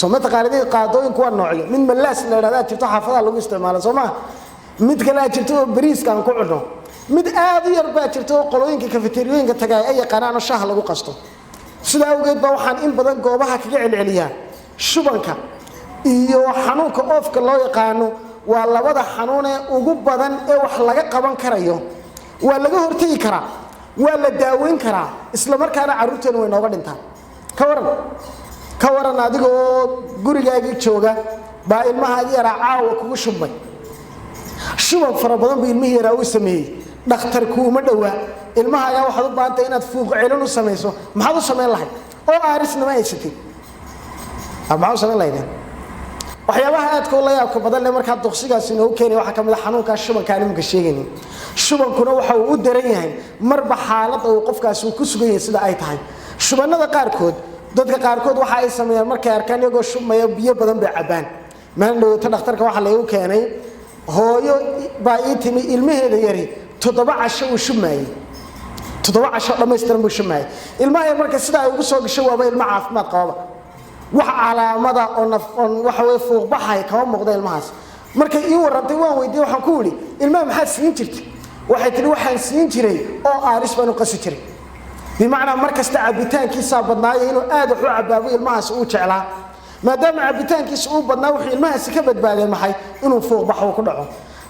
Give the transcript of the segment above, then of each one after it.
سمت قاعدين قاعدين كون نوعية من ملاس لهذا جبتوا حافظة لو استعماله سما مد كلا جبتوا بريس كان كعرضه مد آذي أربعة جبتوا قلوين كافيتيريين كتجاي أي قناة الشهر لو قصته سلا وجد بوحان إن بدن جوابها كجعل عليها شو بنك iyo xanuunka oofka loo yaqaano waa labada xanuun ee ugu badan ee wax laga qaban karayo waa laga hortagi karaa waa la daaweyn karaa isla markaana caruurteenu way nooga dhintaan ka waran adigoo gurigaaga jooga baa ilmahaaga yaraa caawa kugu shubay shuban fara badan buu ilmihii yaraa u sameeyay dhakhtarku uma dhawaa ilmahaaga waxaad u baahantahay inaad fuuq celin u samayso maxaad u samayn lahayd oo aarisnimo ay sitay ama u samayn lahayd waxyaabaha aadka la yaabka badan ee marka duqsigaas inoo keenay waxa kamid ah xanuunka shubanka animka sheegayeen shubankuna waxa uu u daran yahay marba xaalad oo qofkaas uu ku sugan yahay sida ay tahay shubanada qaarkood dadka qaarkood waxa ay sameeyaan markay arkaan iyagoo shubmaya biyo badan bay cabaan maalin dhawta dhakhtarka waxa lagu keenay hooyo baa ii timi ilmaheeda yari 7 casho uu shubmayay 7 casho dhameystiran buu shubmayay ilmaha marka sida ay ugu soo gashay waaba ilma caafimaad qaba wax calaamada oo waxa way fuuq baxay kama muuqdo ilmahaas markay ii warantay waan weydiiyay waxaan ku wili ilmaha maxaa siin jirtay waxay tiri waxaan siin jiray oo aaris baan u qasi jiray bimaana markasta cabitaankiisa badnaayay inuu aad u cabaabo ilmahaas uu jeclaa maadaama cabitaankiisa uu badnaa wuxuu ilmahaas ka badbaadeen maxay inuu fuuq baxo ku dhaco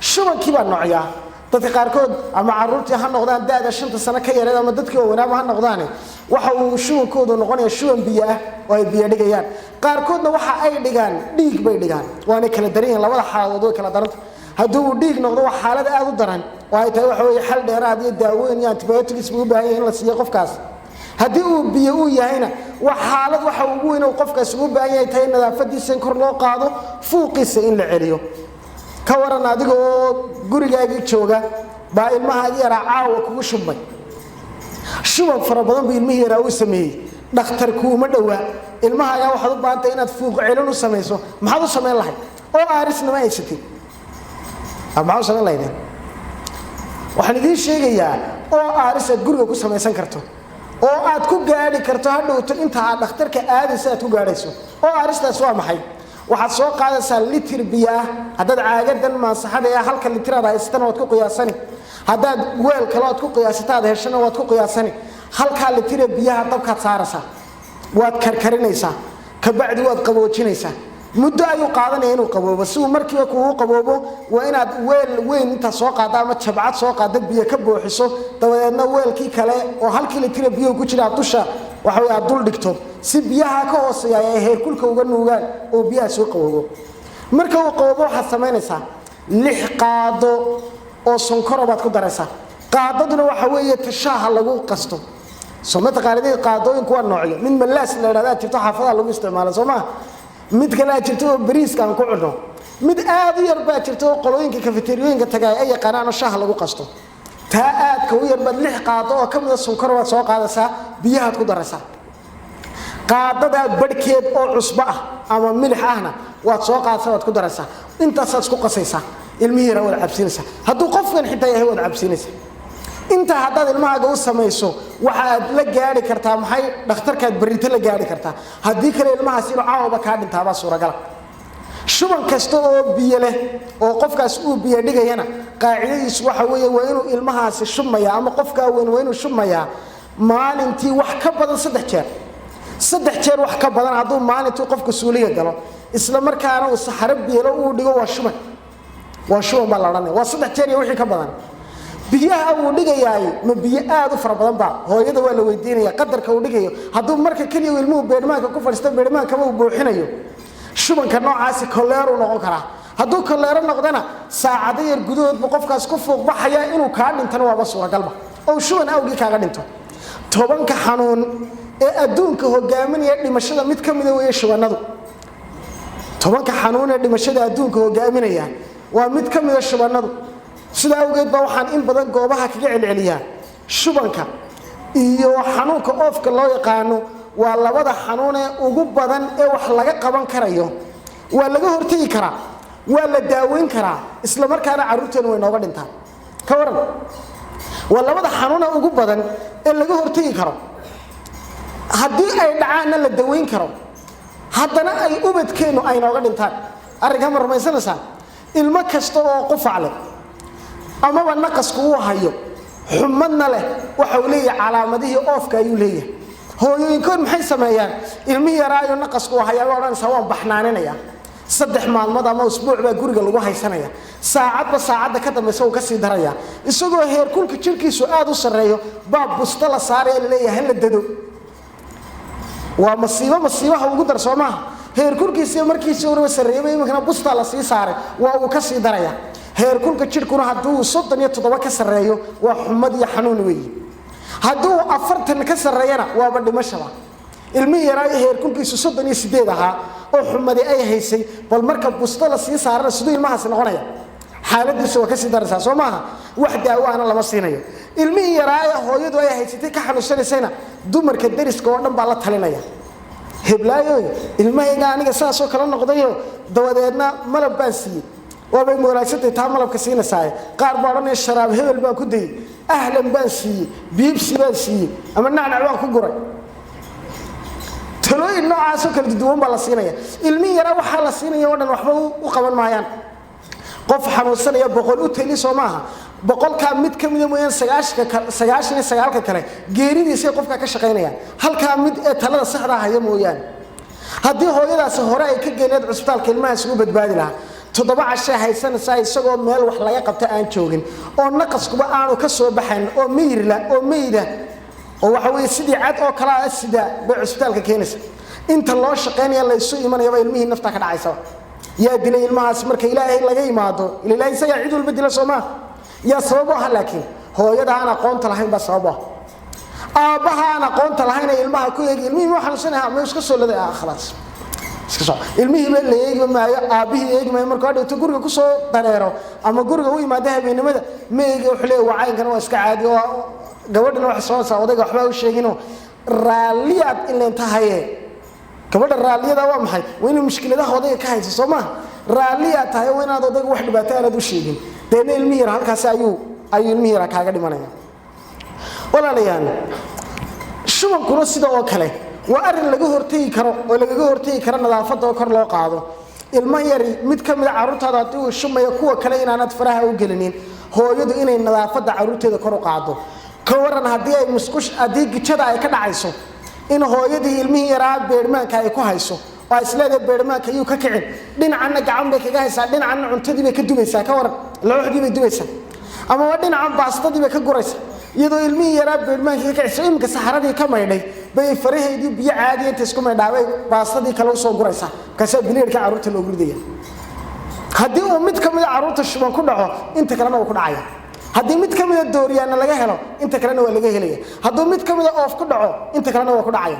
shubankii baa noocyaa dadka qaarkood ama caruurtii ha noqdaan daada 5 sano ka yareed ama dadkii wanaaba ha noqdaan waxa uu shubankoodu noqonayaa shuban biyo ah oo ay biyo dhigayaan qaarkoodna waxa ay dhigaan dhiig bay dhigaan waana kala daran labada xaaladood way kala daran hadduu dhiig noqdo wax xaalad aad u daran oo ay tahay waxa way xal dheeraad iyo daaweyn iyo antibiotics u baahan yahay in la siiyo qofkaas haddii uu biyo u yahayna wax xaalad waxa ugu weyn oo qofkaas u baahan yahay tahay nadaafadiisa in kor loo qaado fuuqiisa in la celiyo ka waran adigoo gurigaaga jooga baa ilmahaaga yaraa caawa kugu shubay shuban fara badan buu ilmihii yaraa u sameeyay dhakhtarku uma dhawaa ilmahaaga waxaad u baahantahay inaad fuuq celin u samayso maxaad u samayn lahayd oo aarisnimo ay sitay ama u samayn lahayd waxaan idin sheegayaa oo aaris aad guriga ku samaysan karto oo aad ku gaari karto hadhowto inta aad dhakhtarka aadayso aad ku gaarayso oo aaristaas waa maxay waxaad soo qaadaysaa litir biyo ah haddaad caagadan maasaxada ee halka litir aad haysatana waad ku qiyaasani haddaad weel kale aad ku qiyaasata aad heshana waad ku qiyaasani halka litir biyaha dabkaad saaraysaa waad karkarinaysaa ka bacdi waad qaboojinaysaa muddo ayuu qaadanaya inuu qaboobo si uu markiiba kugu qaboobo waa inaad weel weyn inta soo qaada ama jabcad soo qaada biyo ka buuxiso dabadeedna weelkii kale oo halkii litir biyo ku jira dusha waxa way aad dul dhigto si biyaha ka hooseeya ay heerkulka uga nuugaan oo biyaha soo qaboobo marka uu qaboobo waxa sameynaysaa 6 qaado oo sonkor baad ku daraysaa qaadaduna waxa weeye tashaha lagu qasto somata qaaradiin qaadooyin kuwa noocyo min malaas la yiraahdo jirto xaafadaha lagu isticmaalo Soomaa mid kala jirto bariis kan ku cunno mid aad u yar baa jirto qolooyinka cafeteriooyin ka tagay ay qanaan shaah lagu qasto taa aad ka u yar bad 6 qaado oo kamida sonkor waad soo qaadaysaa biyaha ku daraysaa qaadada badhkeed oo cusba ah ama milix ahna waad soo qaadaysaa waad ku daraysaa intaas aad isku qasaysaa ilmihiira wada cabsinaysaa hadduu qofkan xitaa yahay wada cabsinaysaa inta haddaad ilmahaaga u samayso waxaad la gaari kartaa maxay dhakhtarkaad barita la gaari kartaa haddii kale ilmahaas inuu caawba kaa dhintaabaa suuragal shuban kasta oo biyo leh oo qofkaas uu biyo dhigayana qaacidadiisu waxa weeye waa inuu ilmahaasi shubmaya ama qofka weyn waa inuu shubmaya maalintii wax ka badan 3 jeer 3 jeer wax ka badan hadduu maalintii qofku suuliga galo isla markaana uu saxaro biyo uu dhigo waa shuban baa la odhanaya waa 3 jeer iyo wixii ka badan biyaha uu dhigayaay ma biyo aad u fara badan ba hooyada waa la weydiinaya qadarka uu dhigayo hadduu marka kaliya ilmuhu beermaanka ku fadhiisto beermaanka uu buuxinayo shubanka noocaasi koleero noqon kara hadduu koleero noqdana saacado yar gudahood buu qofkaas ku fuuq baxaya inuu ka dhintana waa suuragalba oo shuban awgii kaaga dhinto 10 xanuun ee adduunka hogaaminaya dhimashada mid kamid ah weeye shubanadu 10 xanuun ee dhimashada adduunka hogaaminaya waa mid kamid ah shubanadu sida awgeed ba waxaan in badan goobaha kaga celceliyaa shubanka iyo xanuunka oofka loo yaqaano waa labada xanuun ee ugu badan ee wax laga qaban karayo waa laga hortagi karaa waa la daaweyn karaa isla markaana caruurteenu way nooga dhintaan ka waran waa labada xanuun ee ugu badan ee laga hortagi karo haddii ay dhacaanna la daweyn karo haddana ay ubadkeenu ay nooga dhintaan arrinka ma rumaysanaysaa ilmo kasta oo qufac leh amaba naqasku uu hayo xumadna leh waxa uu leeyahay calaamadihii oofka ayuu leeyahay hooyooyinkood maxay sameeyaan ilmi yaraayo naqasku uu hayo oran sawaan baxnaaninaya 3 maalmood ama usbuuc baa guriga lagu haysanaya saacadba saacada ka dambaysa uu ka sii daraya isagoo heer kulka jirkiisu aad u sareeyo baab busta la saaray leeyahay la dado waa masiibaha ugu dar Soomaa heer kulkiisa markiisa uu sareeyay imkana busta la sii saaray waa uu ka sii daraya heer kulka jirkuna haduu 37 ka sareeyo waa xumad iyo xanuun weey haduu 40 ka sareeyana waa dhimasho ilmi yaraayo heer kulkiisu 38 ahaa oo xumadi ay haysay bal marka busta la sii saarana sidoo ilmahaas noqonaya xaaladiisu waa ka sii daraysaa Soomaa wax daawaana lama siinayo ilmi yaraayo hooyadu ay haysatay ka xanuunsanaysayna dumarka dariska oo dhan baa la talinaya heblaayo ilmahayga aniga saas oo kala noqdayo dawadeedna malab baan siiyay waabay muuraasatay taa malabka siinaysaa qaar baa oranay sharaab hebel baa ku day ahlan baan siiyay biibsi baan siiyay ama nacnac baan ku guray talooyin noocaas oo kala duwan baa la siinaya ilmi yara waxa la siinaya oo dhan waxba u qaban maayaan qof xanuunsanaya boqol u tali Soomaa boqolka mid kamid ah mooyaan 99 kale geeridiisa qofka ka shaqeynaya halka mid ee talada saxda ah mooyaan hadii hooyadaas hore ay ka geeyeen cusbitaalka ilmaha isugu badbaadi lahaa 7 casho haysanaysa isagoo meel wax laga qabta aan joogin oo naqaskuba aanu ka soo baxayn oo miirla oo meeyda oo waxa weey sidii cad oo kala ah sida bay cusbitaalka keenaysa inta loo shaqeynaya la isu imanayaba ilmihii nafta ka dhacaysa yaa dilay ilmahaas marka ilaahay laga yimaado ilaahay isaga cid walba dila Soomaa yaa sababo laakiin hooyada aan aqoonta lahayn ba sababo aabaha aan aqoonta lahayn ilmaha ku eeg ilmihii waxaan sanahay ma iska soo laday khalaas iska soo ilmihii la leeyay maayo aabihii eeg ma marka dhigto guriga ku soo dareero ama guriga u yimaado habeenimada ma eeg wuxuu leeyahay wacaynkan waa iska caadi oo gabadhana wax soo saadayga waxba u sheegino raaliyaad in tahay gabadha raaliyada waa maxay weyn mushkiladaha odayga ka hayso Soomaa raaliyaad tahay weynaad odayga wax dhibaato aan u sheegin deena ilmi yar halkaas ayuu ilmi yar kaaga dhimanaya walaalayaal shubankuna sida oo kale waa arin laga hortagi karo nadaafada oo kor loo qaado ilmo yari mid kamid ah carruurtada uu shumaya kuwa kale inaanad faraha u gelinin hooyadu inay nadaafada carruurteeda kor u qaado ka waran hadii ay musqush adii gijada ay ka dhacayso in hooyadii ilmihii yaraa beermaanka ay ku hayso oo isleedahay beermaanka ayuu ka kicin dhinacna gacan bay kaga haysaa dhinacna cuntadii bay ka dubaysaa ka waran looxdii bay dubaysaa ama waa dhinacan baastadii bay ka guraysaa iyadoo ilmihii yaraa beermaanka ka kicisa imka saxaradii ka maydhay bay faraheedii biyo caadi inta isku maydhaabay baastadii kale u soo guraysaa kaasa bileerka carruurta loo gurdaya hadii uu mid kamid ah carruurta shuban ku dhaco inta kalena uu ku dhacaya hadii mid kamid ah dooriyana laga helo inta kalena waa laga helaya haduu mid kamid ah oof ku dhaco inta kalena waa ku dhacaya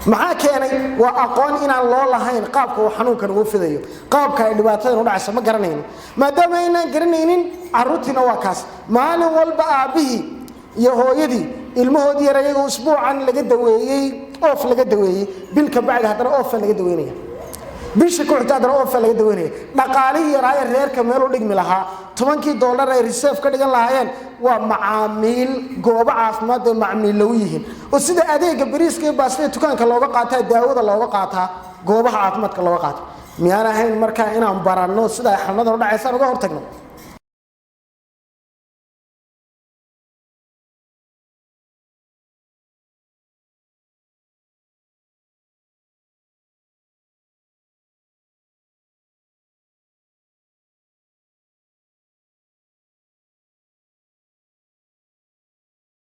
maxaa keenay waa aqoon inaan loo lahayn qaabka uu xanuunkan ugu fidayo qaabka ay dhibaatada u dhacayso ma garanayno maadaama aynaan garanaynin carruurtina waa kaas maalin walba aabihi iyo hooyadii ilmahoodii yarayaga usbuucan laga daweeyay oof laga daweeyay bilka bacda hadana oof laga daweynaya bisha ku xigta hadana oof laga daweynaya dhaqaalihii yaraaye reerka meel u dhigmi lahaa $10 ay reserve ka dhigan lahaayeen waa macaamiil goobo caafimaad ee macaamiil loo yihiin oo sida adeega bariiska ee baastada dukaanka looga qaataa daawada looga qaataa goobaha caafimaadka looga qaataa miyaan ahayn marka inaan baranno sida xanuunada u dhacaysa uga hortagno